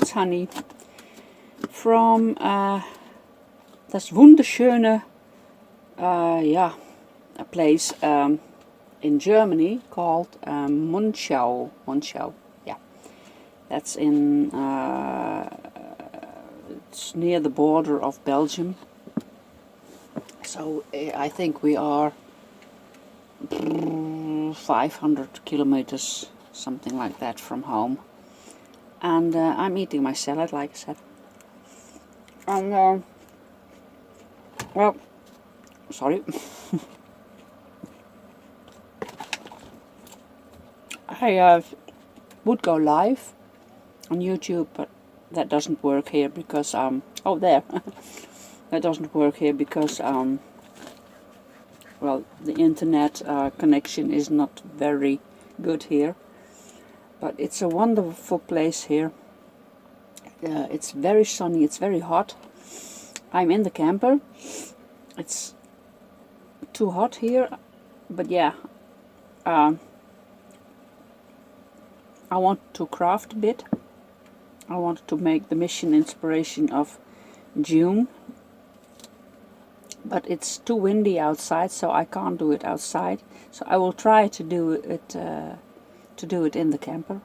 Queen's honey from das wunderschöne a place in Germany called Monschau. Yeah, that's in it's near the border of Belgium. So I think we are 500 kilometers, something like that, from home. And I'm eating my salad, like I said. And well, sorry. I would go live on YouTube, but that doesn't work here because oh, there. That doesn't work here because well, the internet connection is not very good here. But it's a wonderful place here. It's very sunny, it's very hot. I'm in the camper. It's too hot here, but yeah, I want to craft a bit. I want to make the mission inspiration of June, but it's too windy outside, so I can't do it outside. So I will try to do it in the camper.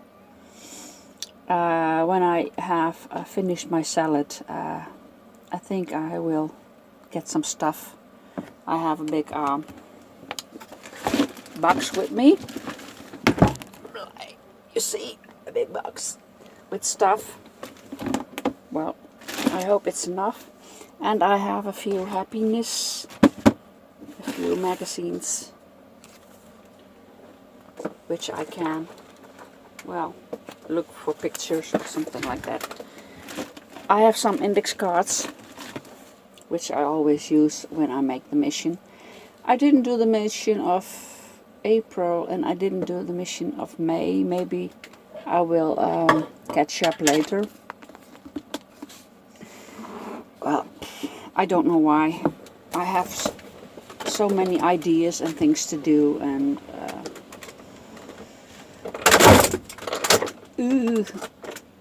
When I have finished my salad, I think I will get some stuff. I have a big box with me. You see, a big box with stuff. Well, I hope it's enough. And I have a few happiness, a few magazines, which I can, well, look for pictures or something like that. I have some index cards, which I always use when I make the mission. I didn't do the mission of April and I didn't do the mission of May. Maybe I will catch up later. Well, I don't know why. I have so many ideas and things to do, and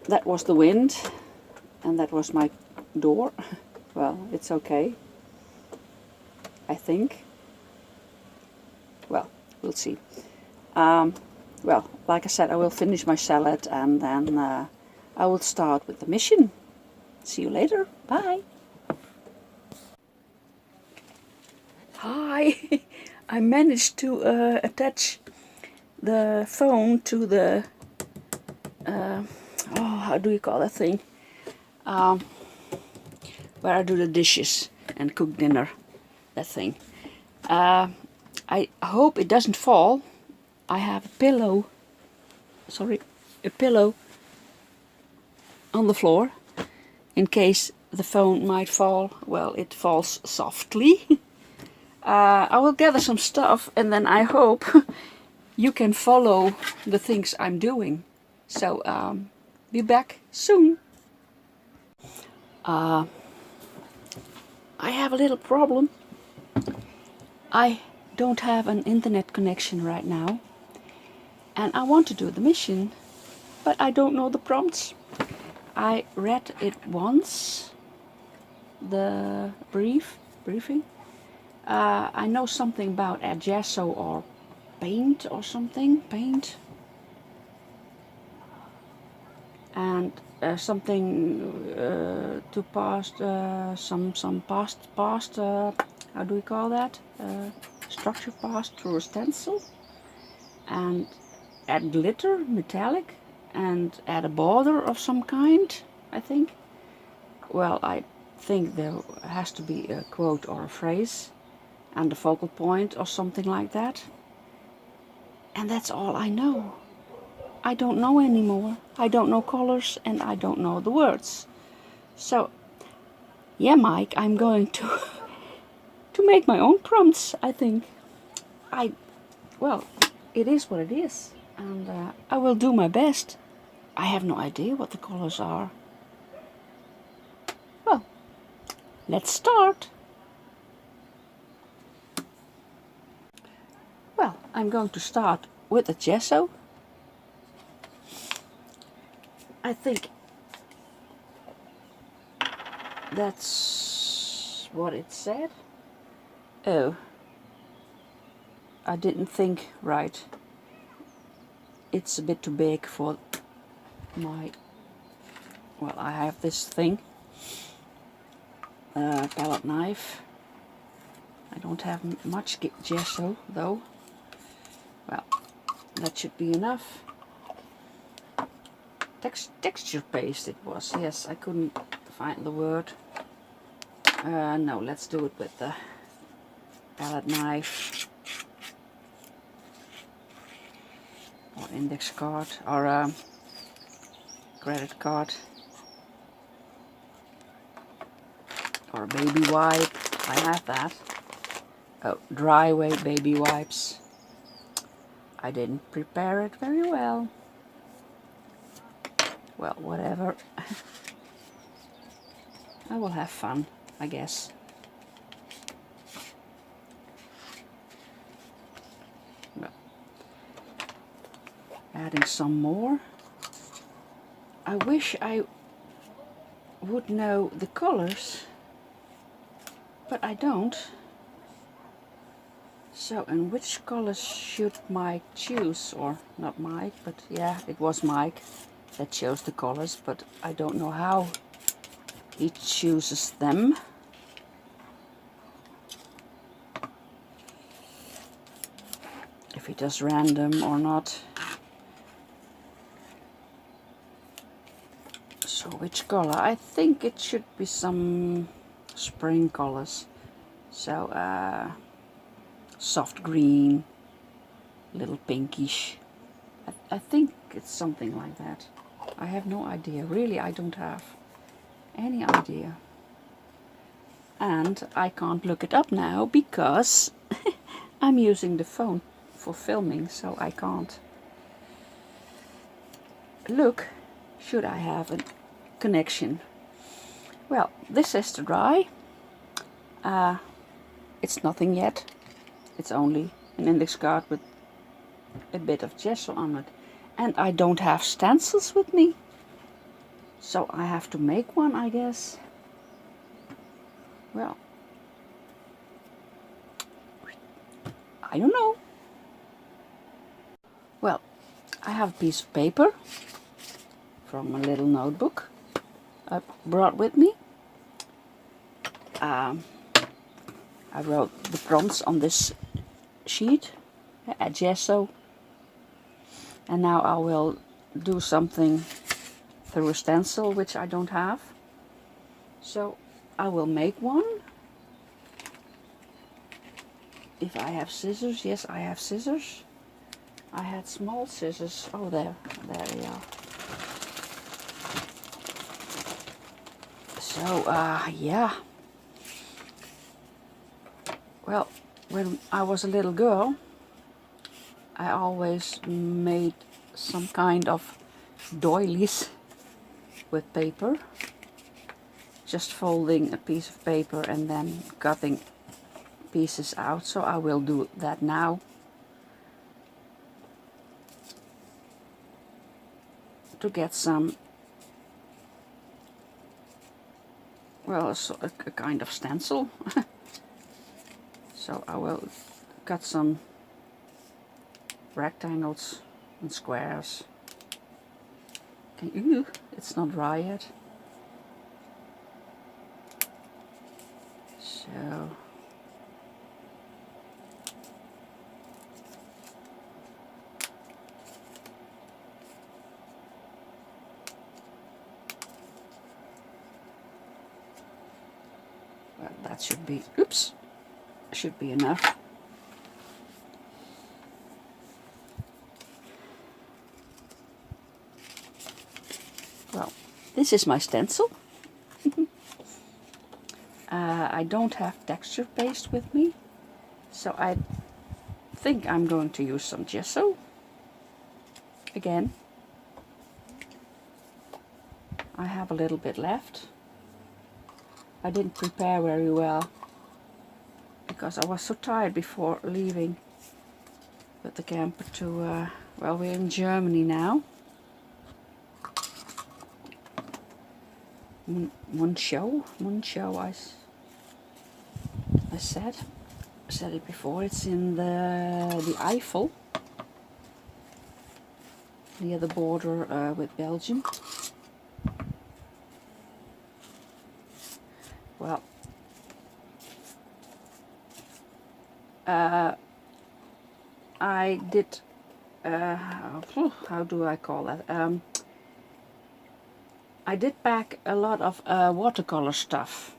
that was the wind, and that was my door. Well, it's okay, I think. Well, we'll see. Well, like I said, I will finish my salad and then I will start with the mission. See you later. Bye. Hi. I managed to attach the phone to the oh, how do you call that thing? Where I do the dishes and cook dinner. That thing. I hope it doesn't fall. I have a pillow. Sorry, a pillow on the floor in case the phone might fall. Well, it falls softly. I will gather some stuff and then I hope you can follow the things I'm doing. So, be back soon. I have a little problem. I don't have an internet connection right now. And I want to do the mission, but I don't know the prompts. I read it once, the briefing. I know something about a gesso or paint or something, and something to pass some past how do we call that? Structure passed through a stencil, and add glitter, metallic, and add a border of some kind, I think. Well, I think there has to be a quote or a phrase and a focal point or something like that. And that's all I know. I don't know anymore. I don't know colors and I don't know the words. So, yeah, Mike, I'm going to make my own prompts, I think. Well, it is what it is. And I will do my best. I have no idea what the colors are. Well, let's start. Well, I'm going to start with a gesso. I think that's what it said. Oh, I didn't think right. It's a bit too big for my, well, I have this thing, palette knife. I don't have much gesso though. Well, that should be enough. Texture paste it was, yes, I couldn't find the word. No, let's do it with the palette knife. Or index card, or credit card. Or baby wipe, I have that. Oh, dry way baby wipes. I didn't prepare it very well. Well, whatever. I will have fun, I guess. Well, adding some more. I wish I would know the colors, but I don't. So, and which colors should Mike choose? Or not Mike, but yeah, it was Mike that chose the colors, but I don't know how he chooses them. If he does random or not. So which color? I think it should be some spring colors. So soft green, little pinkish. I think it's something like that. I have no idea. Really, I don't have any idea. And I can't look it up now because I'm using the phone for filming, so I can't look. Should I have a connection? Well, this is to dry. It's nothing yet. It's only an index card with a bit of gesso on it. And I don't have stencils with me. So I have to make one, I guess. Well, I don't know. Well, I have a piece of paper from a little notebook I brought with me. I wrote the prompts on this sheet, a gesso, and now I will do something through a stencil, which I don't have. So I will make one. If I have scissors, yes, I have scissors. I had small scissors. Oh, there we are. So, yeah. Well, when I was a little girl, I always made some kind of doilies with paper. Just folding a piece of paper and then cutting pieces out. So I will do that now. To get some, well, a kind of stencil. So I will cut some rectangles and squares. Ooh, it's not dry yet. So well, that should be, oops, should be enough. Well, this is my stencil. I don't have texture paste with me, so I think I'm going to use some gesso again. I have a little bit left. I didn't prepare very well because I was so tired before leaving with the camper to, well, we're in Germany now. Muncho, I said it before. It's in the Eifel, near the border with Belgium. Well, I did, how do I call that? I did pack a lot of watercolor stuff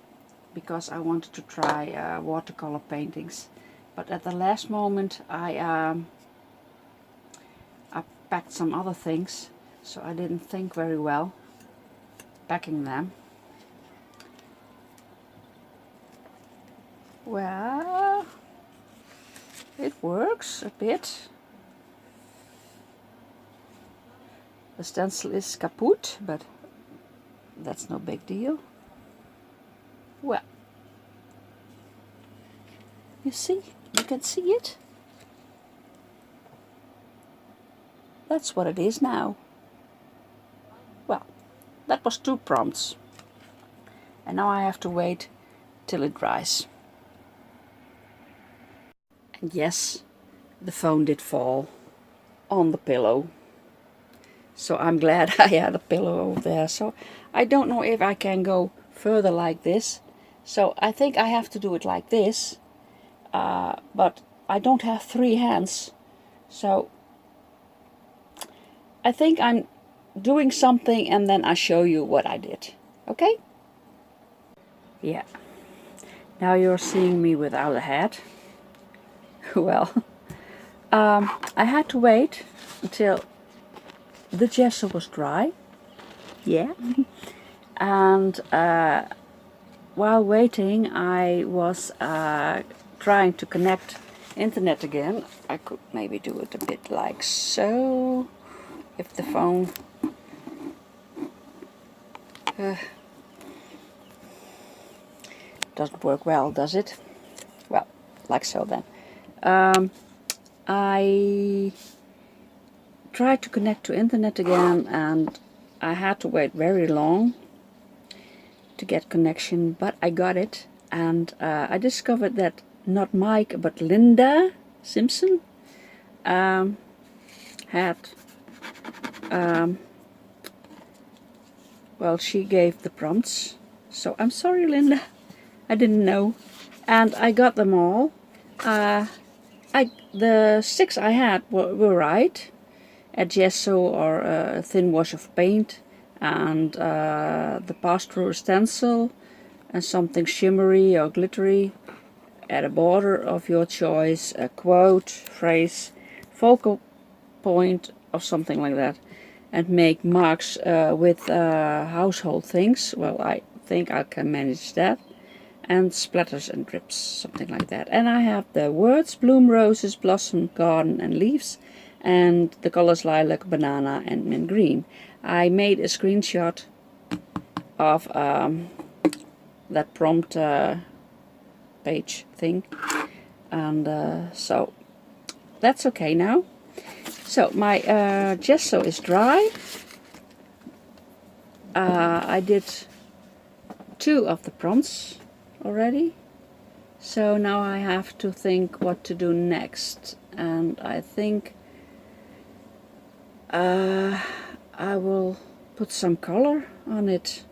because I wanted to try watercolor paintings, but at the last moment I packed some other things, so I didn't think very well packing them. Well, it works a bit. The stencil is kaput, but that's no big deal. Well, you can see it. That's what it is now. Well, that was 2 prompts. And now I have to wait till it dries. And yes, the phone did fall on the pillow. So I'm glad I had a pillow over there. So I don't know if I can go further like this. So I think I have to do it like this. But I don't have 3 hands. So I think I'm doing something and then I show you what I did. Okay? Yeah. Now you're seeing me without a hat. Well, I had to wait until the gesso was dry. Yeah. And while waiting I was trying to connect internet again. I could maybe do it a bit like so, if the phone doesn't work well, does it? Well, like so then. I tried to connect to internet again and I had to wait very long to get connection, but I got it. And I discovered that not Mike but Linda Simpson had well, she gave the prompts, so I'm sorry Linda, I didn't know. And I got them all. The 6 I had were right. A gesso or a thin wash of paint, and the pass-through stencil, and something shimmery or glittery at a border of your choice, a quote, phrase, focal point or something like that, and make marks with household things. Well, I think I can manage that. And splatters and drips, something like that. And I have the words bloom, roses, blossom, garden and leaves, and the colors lilac, banana and mint green. I made a screenshot of that prompt page thing, and so that's okay now. So my gesso is dry. I did 2 of the prompts already, so now I have to think what to do next, and I think I will put some color on it.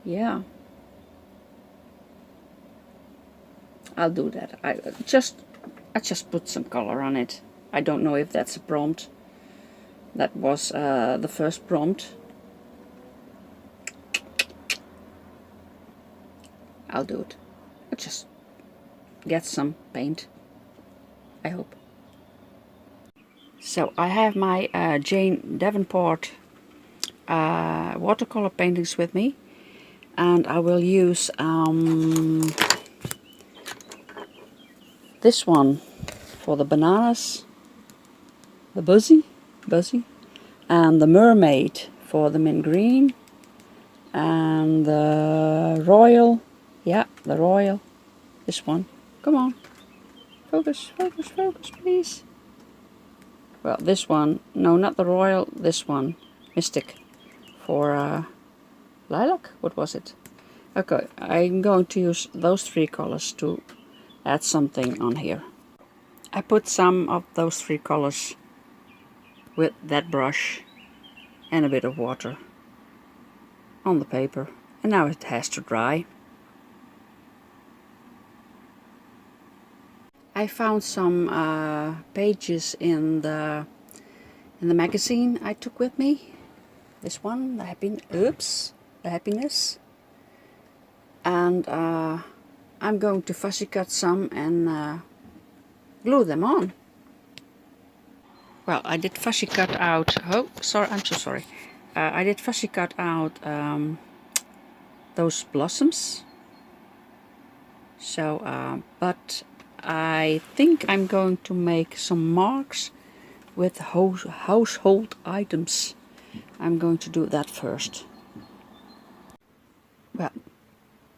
Yeah, I'll do that. I just put some color on it. I don't know if that's a prompt. That was the first prompt. I'll do it. I'll just get some paint, I hope. So I have my Jane Davenport watercolor paintings with me, and I will use this one for the bananas, the Buzzy, and the mermaid for the mint green, and the royal. Yeah, the royal. This one. Come on. Focus, focus, focus, please. Well, this one. No, not the royal. This one. Mystic. For lilac, what was it? Okay, I'm going to use those 3 colors to add something on here. I put some of those 3 colors with that brush and a bit of water on the paper, and now it has to dry. I found some pages in the magazine I took with me. This one, the happiness, and I'm going to fussy cut some and glue them on. Well, I did fussy cut out. Oh, sorry, I'm so sorry. I did fussy cut out those blossoms. So, but I think I'm going to make some marks with household items. I'm going to do that first. Well,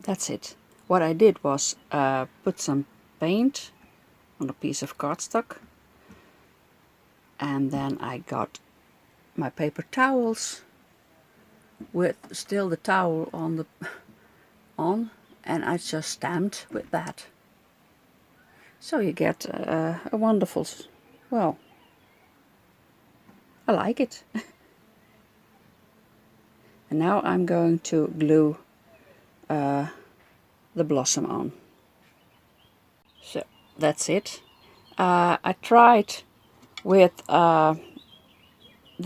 that's it. What I did was put some paint on a piece of cardstock, and then I got my paper towels with still the towel on the and I just stamped with that. So you get a wonderful, well, I like it. And now I'm going to glue the blossom on. So that's it. I tried with the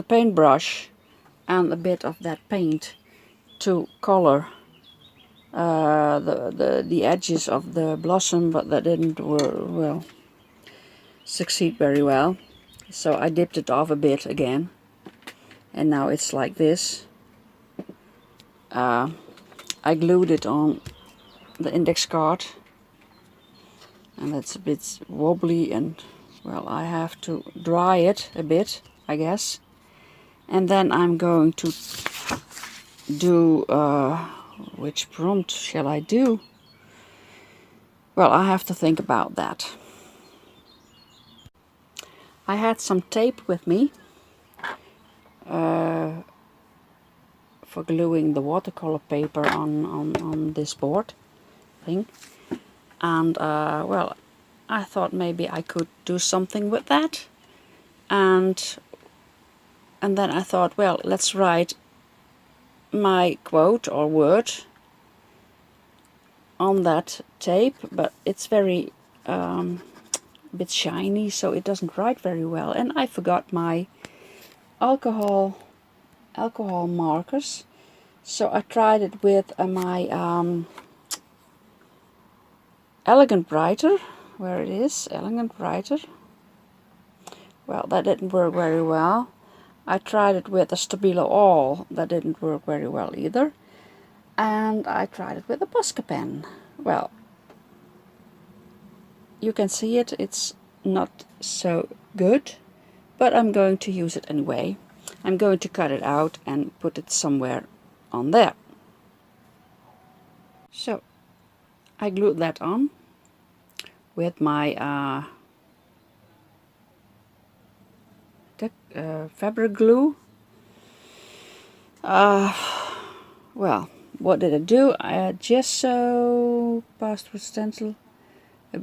paintbrush and a bit of that paint to color the edges of the blossom, but that didn't succeed very well. So I dipped it off a bit again, and now it's like this. I glued it on the index card, and it's a bit wobbly, and well, I have to dry it a bit, I guess. And then I'm going to do which prompt shall I do? Well, I have to think about that. I had some tape with me for gluing the watercolor paper on this board thing, and well, I thought maybe I could do something with that, and then I thought, well, let's write my quote or word on that tape, but it's very bit shiny, so it doesn't write very well, and I forgot my alcohol markers, so I tried it with my Elegant Writer. Where it is, Elegant Writer. Well, that didn't work very well. I tried it with a Stabilo All. That didn't work very well either. And I tried it with a Posca pen. Well, you can see it, it's not so good, but I'm going to use it anyway. I'm going to cut it out and put it somewhere on there. So I glued that on with my fabric glue. Well, what did I do? I had gesso, pastel stencil.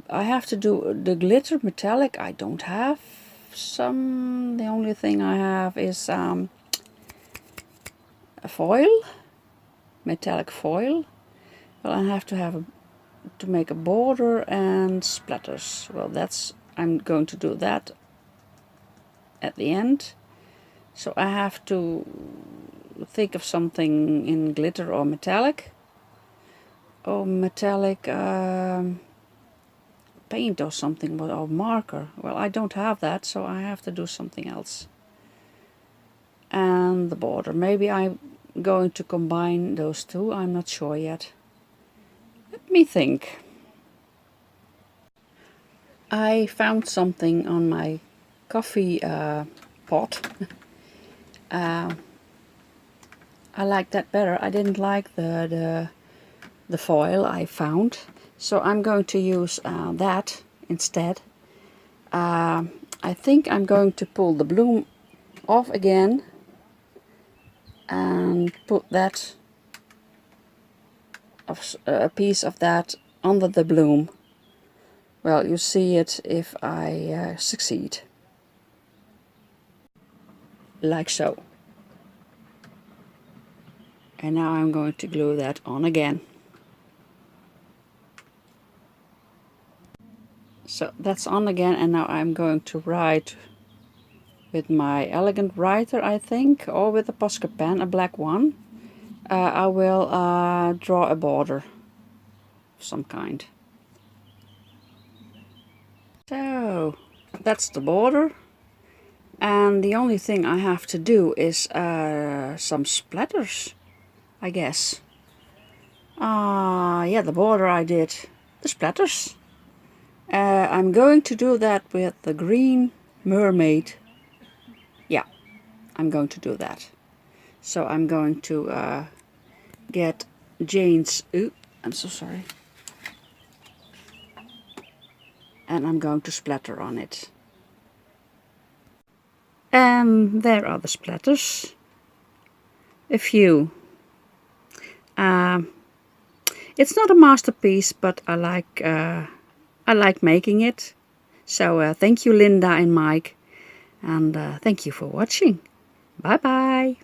I have to do the glitter metallic. I don't have some. The only thing I have is a foil, metallic foil. Well, I have to make a border and splatters. Well, I'm going to do that at the end. So I have to think of something in glitter or metallic. Oh, metallic paint or something, or marker. Well, I don't have that, so I have to do something else. And the border. Maybe I'm going to combine those two. I'm not sure yet. Let me think. I found something on my coffee pot. I like that better. I didn't like the foil I found, so I'm going to use that instead. I think I'm going to pull the bloom off again and put that a piece of that under the bloom. Well, you see it if I succeed. Like so. And now I'm going to glue that on again. So that's on again, and now I'm going to write with my elegant writer, I think, or with a Posca pen, a black one. I will draw a border of some kind. So that's the border, and the only thing I have to do is some splatters, I guess. Yeah, the border I did, the splatters. I'm going to do that with the green mermaid. Yeah, I'm going to do that. So I'm going to get Jane's, ooh, I'm so sorry. And I'm going to splatter on it. And there are the splatters. A few. It's not a masterpiece, but I like making it. So thank you, Linda and Mike, and thank you for watching. Bye bye.